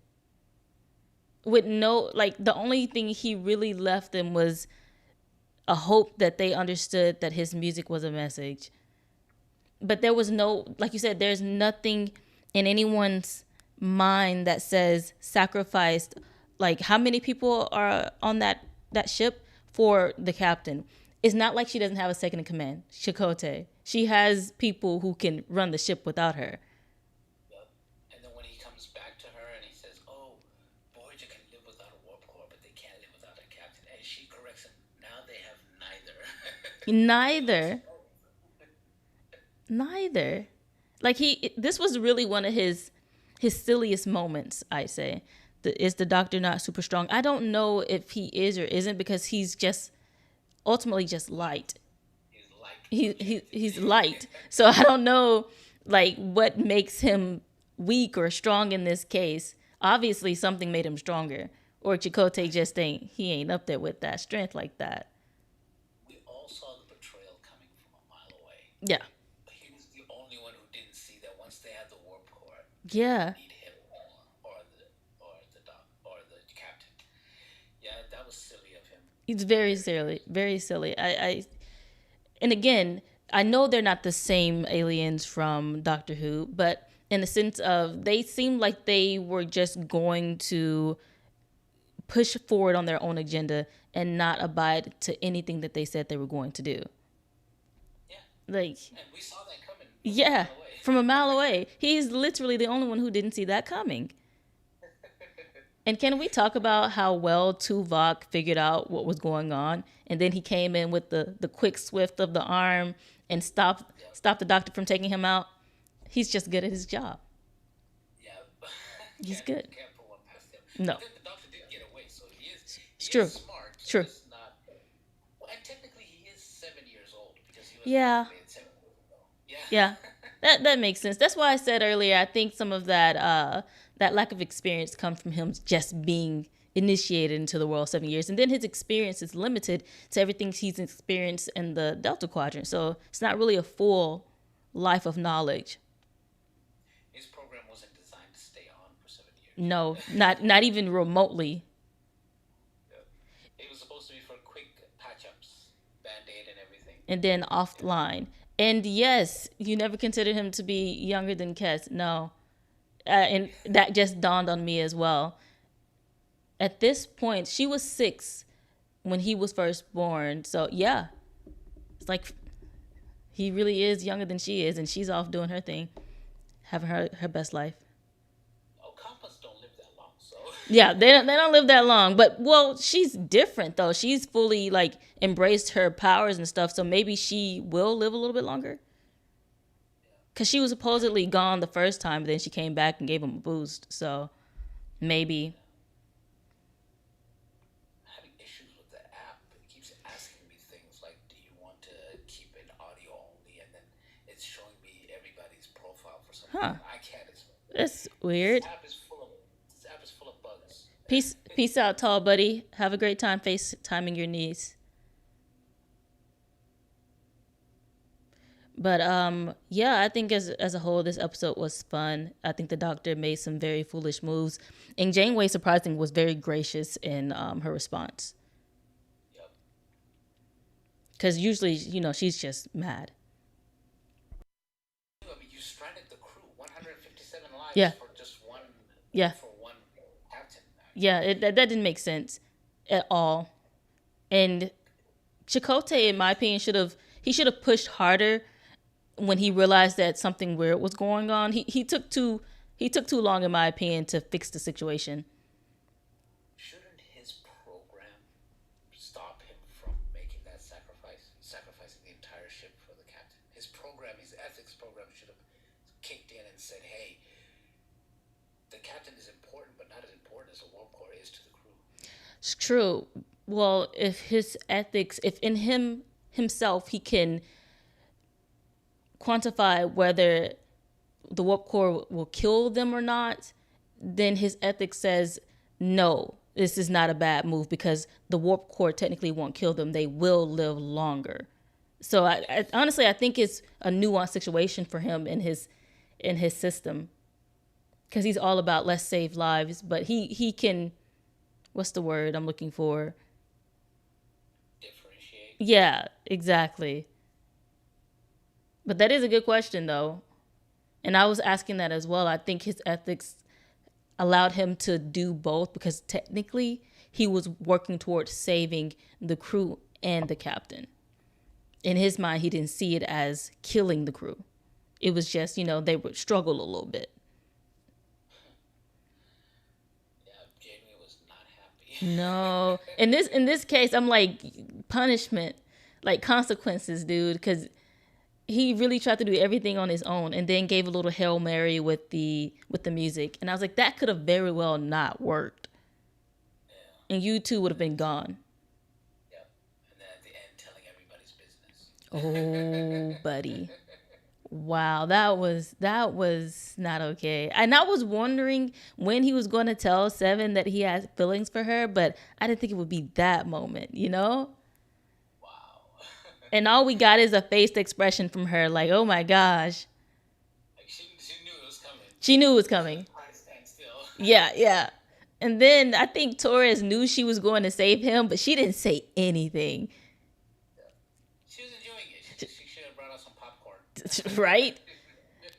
S1: With no, like, the only thing he really left them was a hope that they understood that his music was a message. But there was no, like you said, there's nothing in anyone's mind that says sacrificed. Like, how many people are on that ship for the captain? It's not like she doesn't have a second in command, Chakotay. She has people who can run the ship without her.
S3: Yep. And then when he comes back to her and he says, "Oh, Voyager can live without a warp core, but they can't live without a captain," and she corrects him, "Now they have neither."
S1: Neither. Like, this was really one of his silliest moments, I say. Is the Doctor not super strong? I don't know if he is or isn't, because he's just ultimately just light. He's light. So I don't know, like, what makes him weak or strong in this case. Obviously something made him stronger, or Chakotay just ain't up there with that strength like that.
S3: We all saw the betrayal coming from a mile away.
S1: Yeah.
S3: He was the only one who didn't see that once they had the warp core.
S1: Yeah.
S3: Need him or the captain. Yeah, that was silly of him.
S1: It's very silly. Very silly. And again, I know they're not the same aliens from Doctor Who, but in the sense of, they seemed like they were just going to push forward on their own agenda and not abide to anything that they said they were going to do.
S3: Yeah.
S1: Like,
S3: and we saw that coming.
S1: Yeah, from a mile away. He's literally the only one who didn't see that coming. And can we talk about how well Tuvok figured out what was going on? And then he came in with the quick swift of the arm and stopped the Doctor from taking him out. He's just good at his job.
S3: Yeah.
S1: He's good.
S3: Can't put one past him.
S1: No.
S3: I think the Doctor did get away, so he is
S1: true.
S3: Is smart. So
S1: True.
S3: it's not, well, and technically he is 7 years old, because he was
S1: Yeah.
S3: made 7 years ago.
S1: Yeah. That makes sense. That's why I said earlier, I think some of that that lack of experience comes from him just being initiated into the world 7 years. And then his experience is limited to everything he's experienced in the Delta Quadrant. So it's not really a full life of knowledge.
S3: His program wasn't designed to stay on for 7 years.
S1: No, not even remotely.
S3: It was supposed to be for quick patch-ups, Band-Aid and everything.
S1: And then offline. And yes, you never considered him to be younger than Kes. No. And that just dawned on me as well. At this point, she was 6 when he was first born. So yeah, it's like he really is younger than she is, and she's off doing her thing, having her best life.
S3: Oh, Kompas don't live that long, so.
S1: Yeah, they don't live that long. But, well, she's different, though. She's fully, like, embraced her powers and stuff, so maybe she will live a little bit longer. Because she was supposedly gone the first time, but then she came back and gave him a boost. So maybe.
S3: I'm having issues with the app. It keeps asking me things like, do you want to keep it audio only? And then it's showing me everybody's profile for some reason. I can't explain it.
S1: That's weird.
S3: This app is full of bugs.
S1: Peace out, tall buddy. Have a great time FaceTiming your niece. But yeah, I think as a whole, this episode was fun. I think the doctor made some very foolish moves, and Janeway, surprisingly, was very gracious in her response.
S3: Yep.
S1: Because usually, she's just mad.
S3: I mean, you stranded the crew, 157 lives
S1: Yeah.
S3: for just one.
S1: Yeah.
S3: For one captain.
S1: Yeah, that didn't make sense at all. And Chakotay, in my opinion, should have pushed harder when he realized that something weird was going on. He took too long, in my opinion, to fix the situation.
S3: Shouldn't his program stop him from making that sacrificing the entire ship for the captain? His program, his ethics program, should have kicked in and said, "Hey, the captain is important, but not as important as the warp core is to the crew."
S1: It's true. Well, if his ethics, if in himself he can quantify whether the warp core will kill them or not, then his ethics says, no, this is not a bad move because the warp core technically won't kill them. They will live longer. So I honestly, I think it's a nuanced situation for him in his system, because he's all about let's save lives, but he can, what's the word I'm looking for?
S3: Differentiate.
S1: Yeah, exactly. But that is a good question, though. And I was asking that as well. I think his ethics allowed him to do both because technically he was working towards saving the crew and the captain. In his mind, he didn't see it as killing the crew. It was just, they would struggle a little bit.
S3: Yeah, Jamie was not happy.
S1: No. In this case, I'm like, punishment, like consequences, dude, because he really tried to do everything on his own and then gave a little Hail Mary with the music. And I was like, that could have very well not worked. Yeah. And you two would have been gone.
S3: Yep. And then at the end, telling everybody's business.
S1: Oh, buddy. Wow, that was not okay. And I was wondering when he was going to tell Seven that he had feelings for her, but I didn't think it would be that moment, And all we got is a faced expression from her, like, oh my gosh.
S3: Like she knew it was coming.
S1: She knew it was coming.
S3: Stand still.
S1: Yeah. And then I think Torres knew she was going to save him, but she didn't say anything.
S3: Yeah. She was enjoying it. She should have brought out some popcorn.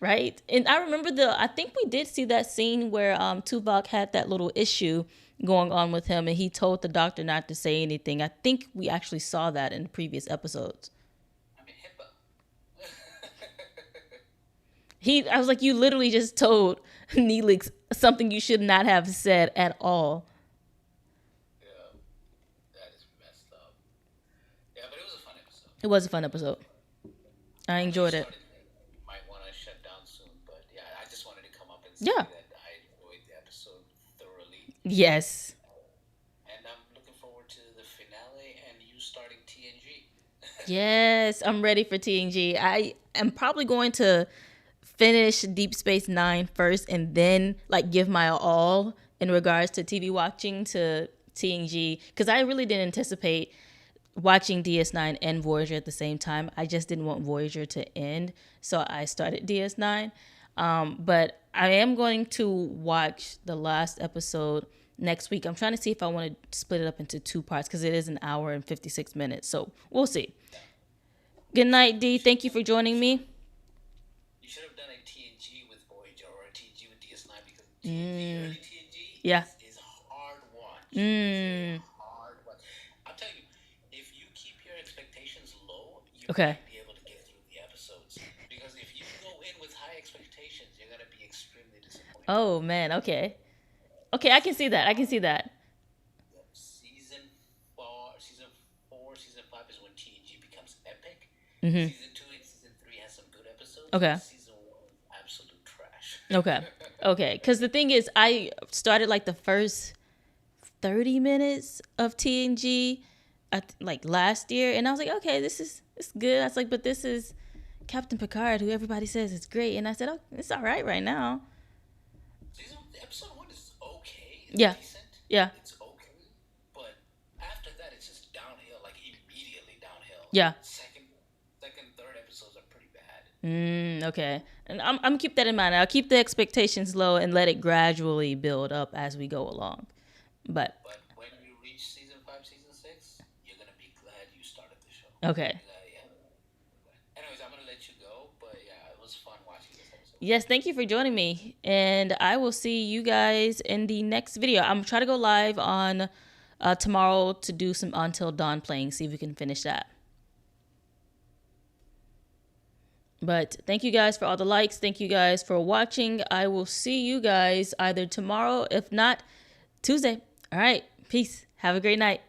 S1: Right. And I remember I think we did see that scene where Tuvok had that little issue going on with him and he told the doctor not to say anything. I think we actually saw that in previous episodes.
S3: I mean, HIPAA.
S1: I was like, you literally just told Neelix something you should not have said at all.
S3: Yeah, that is messed up. Yeah, but it was a fun episode.
S1: It was a fun episode. I enjoyed it.
S3: You might want to shut down soon, but yeah, I just wanted to come up and say
S1: Yeah.
S3: that I enjoyed the episode thoroughly.
S1: Yes.
S3: And I'm looking forward to the finale and you starting TNG.
S1: Yes, I'm ready for TNG. I am probably going to finish Deep Space Nine first and then give my all in regards to TV watching to TNG, because I really didn't anticipate watching DS9 and Voyager at the same time. I just didn't want Voyager to end, so I started DS9. But I am going to watch the last episode next week. I'm trying to see if I want to split it up into 2 parts because it is an hour and 56 minutes. So we'll see. Good night, D. Thank you for joining me.
S3: You should have done a TNG with Voyager or a TNG with DS9 because TNG, early TNG is hard watch. It's a hard watch. I'm telling you, if you keep your expectations low, you might be able to get through the episodes. Because if you go in with high expectations, you're going to be extremely disappointed.
S1: Oh, man. Okay, I can see that.
S3: Season 4, Season 5 is when TNG becomes epic.
S1: Mm-hmm.
S3: Season 2 and Season 3 has some good episodes.
S1: Okay.
S3: Season 1, absolute trash.
S1: Okay. Because the thing is, I started the first 30 minutes of TNG last year, and I was like, okay, it's good. I was like, but this is Captain Picard, who everybody says is great, and I said, oh, it's all right now.
S3: Episode 1 is okay.
S1: Yeah.
S3: Decent.
S1: Yeah.
S3: It's okay.
S1: Yeah.
S3: Second, third episodes are pretty bad.
S1: Okay. And I'm keep that in mind. I'll keep the expectations low and let it gradually build up as we go along. But
S3: But when you reach season 5, season 6, you're gonna be glad you started the show.
S1: okay.
S3: Yeah. Anyways, I'm gonna let you go, but yeah, it was fun watching this episode.
S1: Yes, thank you for joining me. And I will see you guys in the next video. I'm trying to go live on tomorrow to do some Until Dawn playing, see if we can finish that. But thank you guys for all the likes. Thank you guys for watching. I will see you guys either tomorrow, if not Tuesday. All right. Peace. Have a great night.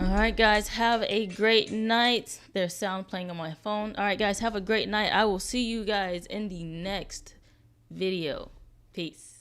S1: All right, guys, have a great night. There's sound playing on my phone. All right, guys, have a great night. I will see you guys in the next video. Peace.